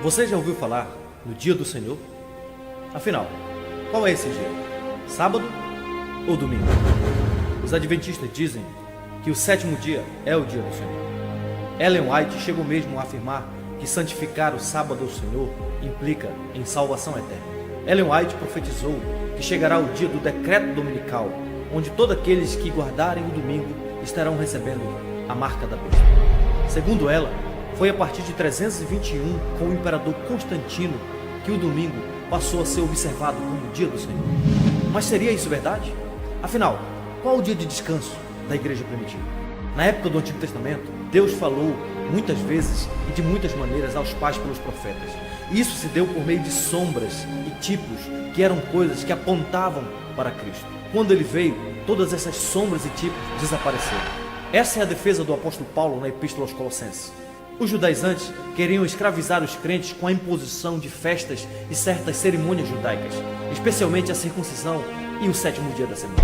Você já ouviu falar no dia do Senhor? Afinal, qual é esse dia? Sábado ou domingo? Os adventistas dizem que o sétimo dia é o dia do Senhor. Ellen White chegou mesmo a afirmar que santificar o sábado ao Senhor implica em salvação eterna. Ellen White profetizou que chegará o dia do decreto dominical, onde todos aqueles que guardarem o domingo estarão recebendo a marca da besta. Segundo ela, foi a partir de 321, com o imperador Constantino, que o domingo passou a ser observado como o dia do Senhor. Mas seria isso verdade? Afinal, qual o dia de descanso da igreja primitiva? Na época do Antigo Testamento, Deus falou muitas vezes e de muitas maneiras aos pais pelos profetas. Isso se deu por meio de sombras e tipos, que eram coisas que apontavam para Cristo. Quando ele veio, todas essas sombras e tipos desapareceram. Essa é a defesa do apóstolo Paulo na Epístola aos Colossenses. Os judaizantes queriam escravizar os crentes com a imposição de festas e certas cerimônias judaicas, especialmente a circuncisão e o sétimo dia da semana.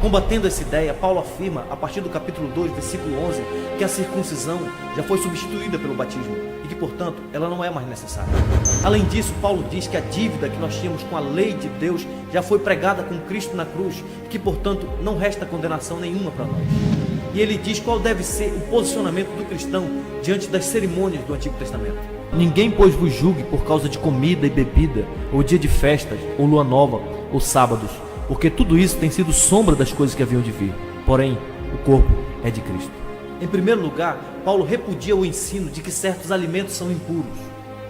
Combatendo essa ideia, Paulo afirma, a partir do capítulo 2, versículo 11, que a circuncisão já foi substituída pelo batismo e que, portanto, ela não é mais necessária. Além disso, Paulo diz que a dívida que nós tínhamos com a lei de Deus já foi pregada com Cristo na cruz e que, portanto, não resta condenação nenhuma para nós. E ele diz qual deve ser o posicionamento do cristão diante das cerimônias do Antigo Testamento. Ninguém, pois, vos julgue por causa de comida e bebida, ou dia de festas, ou lua nova, ou sábados, porque tudo isso tem sido sombra das coisas que haviam de vir. Porém, o corpo é de Cristo. Em primeiro lugar, Paulo repudia o ensino de que certos alimentos são impuros.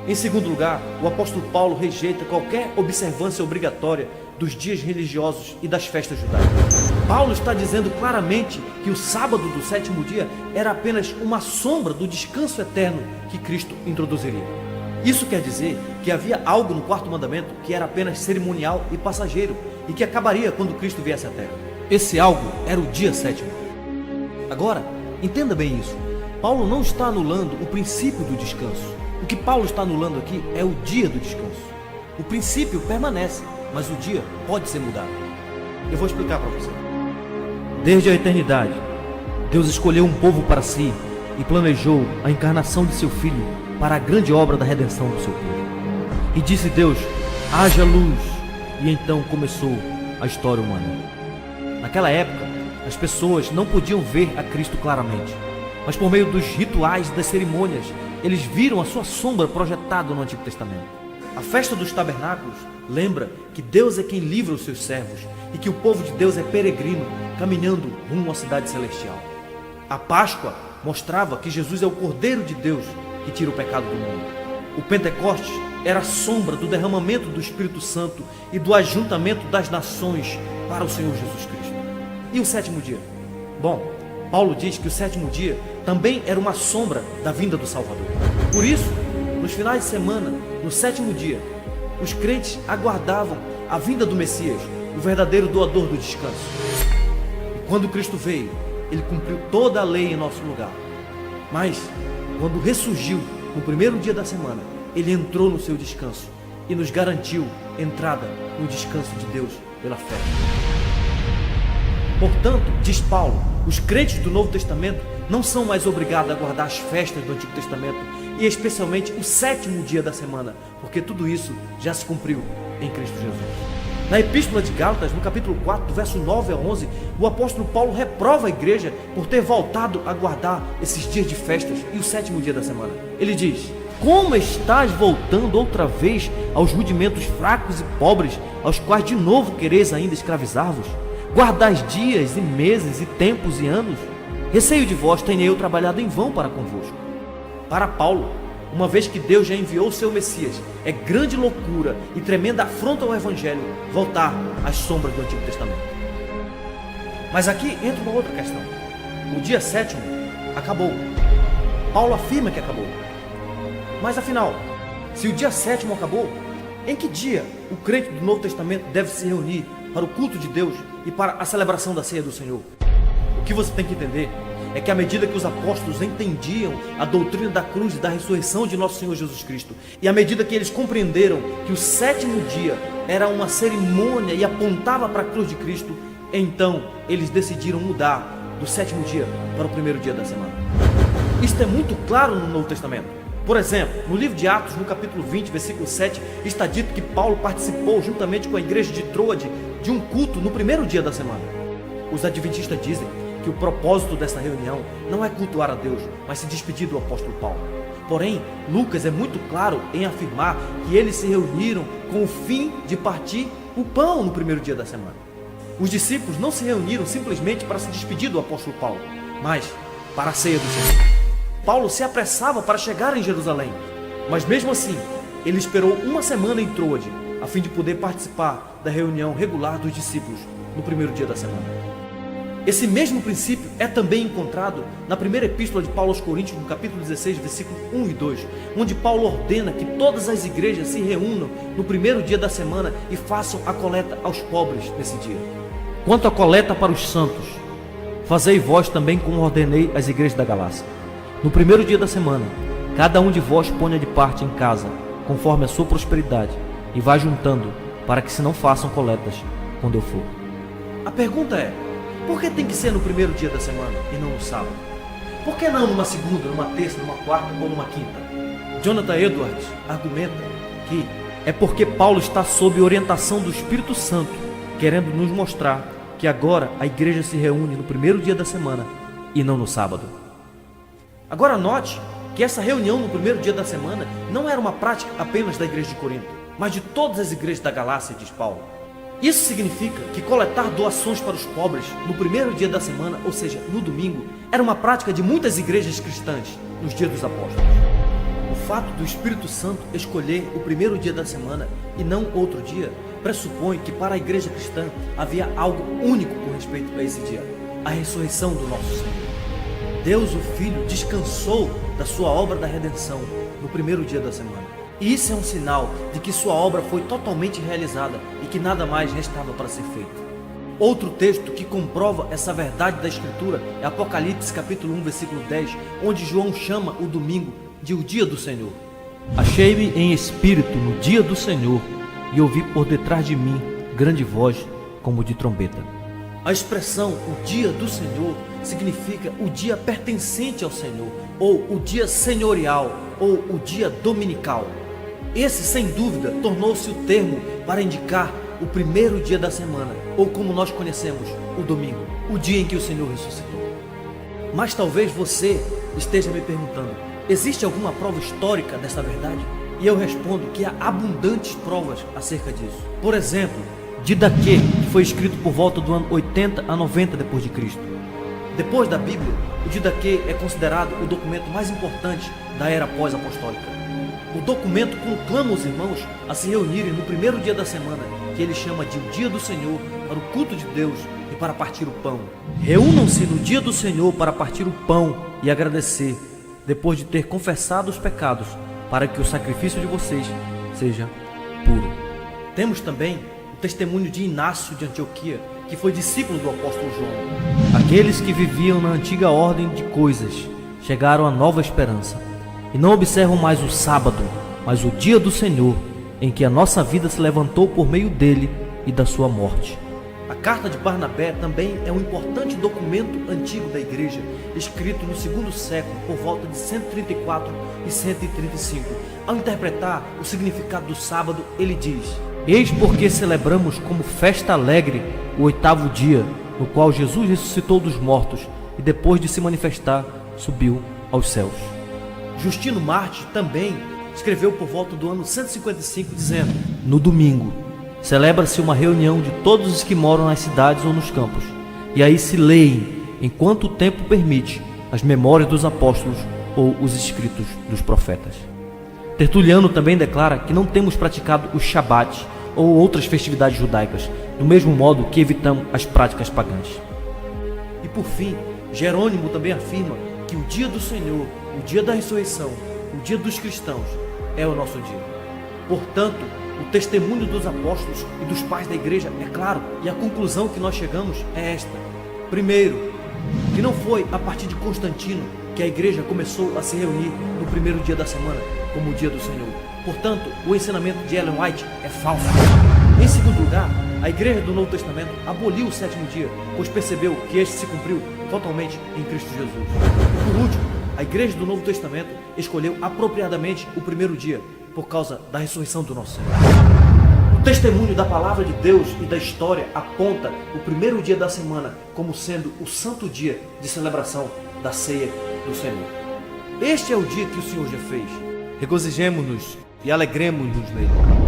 Em segundo lugar, o apóstolo Paulo rejeita qualquer observância obrigatória dos dias religiosos e das festas judaicas. Paulo está dizendo claramente que o sábado do sétimo dia era apenas uma sombra do descanso eterno que Cristo introduziria. Isso quer dizer que havia algo no quarto mandamento que era apenas cerimonial e passageiro e que acabaria quando Cristo viesse à terra. Esse algo era o dia sétimo. Agora, entenda bem isso. Paulo não está anulando o princípio do descanso. O que Paulo está anulando aqui é o dia do descanso. O princípio permanece, mas o dia pode ser mudado. Eu vou explicar para você. Desde a eternidade, Deus escolheu um povo para si e planejou a encarnação de seu Filho para a grande obra da redenção do seu povo. E disse Deus, haja luz, e então começou a história humana. Naquela época, as pessoas não podiam ver a Cristo claramente, mas por meio dos rituais e das cerimônias, eles viram a sua sombra projetada no Antigo Testamento. A festa dos tabernáculos lembra que Deus é quem livra os seus servos e que o povo de Deus é peregrino, caminhando rumo à cidade celestial. A Páscoa mostrava que Jesus é o Cordeiro de Deus que tira o pecado do mundo. O Pentecostes era a sombra do derramamento do Espírito Santo e do ajuntamento das nações para o Senhor Jesus Cristo. E o sétimo dia? Bom, Paulo diz que o sétimo dia também era uma sombra da vinda do Salvador. Por isso, nos finais de semana, no sétimo dia, os crentes aguardavam a vinda do Messias, o verdadeiro doador do descanso. E quando Cristo veio, ele cumpriu toda a lei em nosso lugar. Mas, quando ressurgiu no primeiro dia da semana, ele entrou no seu descanso e nos garantiu entrada no descanso de Deus pela fé. Portanto, diz Paulo, os crentes do Novo Testamento não são mais obrigados a guardar as festas do Antigo Testamento e especialmente o sétimo dia da semana, porque tudo isso já se cumpriu em Cristo Jesus. Na Epístola de Gálatas, no capítulo 4, do verso 9 a 11, o apóstolo Paulo reprova a igreja por ter voltado a guardar esses dias de festas e o sétimo dia da semana. Ele diz, como estás voltando outra vez aos rudimentos fracos e pobres, aos quais de novo quereis ainda escravizar-vos? Guardais dias e meses e tempos e anos? Receio de vós tenho eu trabalhado em vão para convosco. Para Paulo, uma vez que Deus já enviou o seu Messias, é grande loucura e tremenda afronta ao Evangelho voltar às sombras do Antigo Testamento. Mas aqui entra uma outra questão. O dia sétimo acabou. Paulo afirma que acabou. Mas afinal, se o dia sétimo acabou, em que dia o crente do Novo Testamento deve se reunir para o culto de Deus e para a celebração da ceia do Senhor? O que você tem que entender é que à medida que os apóstolos entendiam a doutrina da cruz e da ressurreição de nosso Senhor Jesus Cristo, e à medida que eles compreenderam que o sétimo dia era uma cerimônia e apontava para a cruz de Cristo, então eles decidiram mudar do sétimo dia para o primeiro dia da semana. Isto é muito claro no Novo Testamento. Por exemplo, no livro de Atos, no capítulo 20, versículo 7, está dito que Paulo participou juntamente com a igreja de Troade de um culto no primeiro dia da semana. Os adventistas dizem que o propósito dessa reunião não é cultuar a Deus, mas se despedir do apóstolo Paulo. Porém, Lucas é muito claro em afirmar que eles se reuniram com o fim de partir o pão no primeiro dia da semana. Os discípulos não se reuniram simplesmente para se despedir do apóstolo Paulo, mas para a ceia do Senhor. Paulo se apressava para chegar em Jerusalém, mas mesmo assim, ele esperou uma semana em Troade, a fim de poder participar da reunião regular dos discípulos no primeiro dia da semana. Esse mesmo princípio é também encontrado na primeira epístola de Paulo aos Coríntios, no capítulo 16, versículos 1 e 2, onde Paulo ordena que todas as igrejas se reúnam no primeiro dia da semana e façam a coleta aos pobres nesse dia. Quanto à coleta para os santos, fazei vós também como ordenei às igrejas da Galácia. No primeiro dia da semana, cada um de vós ponha de parte em casa, conforme a sua prosperidade, e vá juntando, para que se não façam coletas quando eu for. A pergunta é: por que tem que ser no primeiro dia da semana e não no sábado? Por que não numa segunda, numa terça, numa quarta ou numa quinta? Jonathan Edwards argumenta que é porque Paulo está sob orientação do Espírito Santo, querendo nos mostrar que agora a igreja se reúne no primeiro dia da semana e não no sábado. Agora note que essa reunião no primeiro dia da semana não era uma prática apenas da igreja de Corinto, mas de todas as igrejas da Galácia, diz Paulo. Isso significa que coletar doações para os pobres no primeiro dia da semana, ou seja, no domingo, era uma prática de muitas igrejas cristãs nos dias dos apóstolos. O fato do Espírito Santo escolher o primeiro dia da semana e não outro dia, pressupõe que para a igreja cristã havia algo único com respeito a esse dia: a ressurreição do nosso Senhor. Deus, o Filho, descansou da sua obra da redenção no primeiro dia da semana. E isso é um sinal de que sua obra foi totalmente realizada e que nada mais restava para ser feito. Outro texto que comprova essa verdade da Escritura é Apocalipse capítulo 1, versículo 10, onde João chama o domingo de o dia do Senhor. Achei-me em espírito no dia do Senhor e ouvi por detrás de mim grande voz como de trombeta. A expressão o dia do Senhor significa o dia pertencente ao Senhor, ou o dia senhorial, ou o dia dominical. Esse, sem dúvida, tornou-se o termo para indicar o primeiro dia da semana, ou como nós conhecemos, o domingo, o dia em que o Senhor ressuscitou. Mas talvez você esteja me perguntando: existe alguma prova histórica dessa verdade? E eu respondo que há abundantes provas acerca disso. Por exemplo, Didaquê, que foi escrito por volta do ano 80 a 90 depois de Cristo. Depois da Bíblia, o Didaquê é considerado o documento mais importante da era pós-apostólica. O documento conclama os irmãos a se reunirem no primeiro dia da semana, que ele chama de o dia do Senhor, para o culto de Deus e para partir o pão. Reúnam-se no dia do Senhor para partir o pão e agradecer, depois de ter confessado os pecados, para que o sacrifício de vocês seja puro. Temos também o testemunho de Inácio de Antioquia, que foi discípulo do apóstolo João. Aqueles que viviam na antiga ordem de coisas chegaram à nova esperança e não observam mais o sábado, mas o dia do Senhor, em que a nossa vida se levantou por meio dele e da sua morte. A carta de Barnabé também é um importante documento antigo da igreja, escrito no segundo século, por volta de 134 e 135. Ao interpretar o significado do sábado, ele diz: eis porque celebramos como festa alegre o 8º dia, no qual Jesus ressuscitou dos mortos e depois de se manifestar, subiu aos céus. Justino Marte também escreveu por volta do ano 155, dizendo: no domingo celebra-se uma reunião de todos os que moram nas cidades ou nos campos, e aí se leem, enquanto o tempo permite, as memórias dos apóstolos ou os escritos dos profetas. Tertuliano também declara que não temos praticado o Shabat ou outras festividades judaicas, do mesmo modo que evitamos as práticas pagãs. E por fim, Jerônimo também afirma que o dia do Senhor, o dia da ressurreição, o dia dos cristãos, é o nosso dia. Portanto, o testemunho dos apóstolos e dos pais da igreja é claro, e a conclusão que nós chegamos é esta. Primeiro, que não foi a partir de Constantino que a igreja começou a se reunir no primeiro dia da semana como o dia do Senhor. Portanto, o ensinamento de Ellen White é falso. Em segundo lugar, a igreja do Novo Testamento aboliu o 7º dia, pois percebeu que este se cumpriu totalmente em Cristo Jesus. Por último, A igreja do Novo Testamento escolheu apropriadamente o primeiro dia por causa da ressurreição do nosso Senhor. O testemunho da palavra de Deus e da história aponta o primeiro dia da semana como sendo o santo dia de celebração da ceia do Senhor. Este é o dia que o Senhor já fez. Regozijemo-nos e alegremos-nos nele.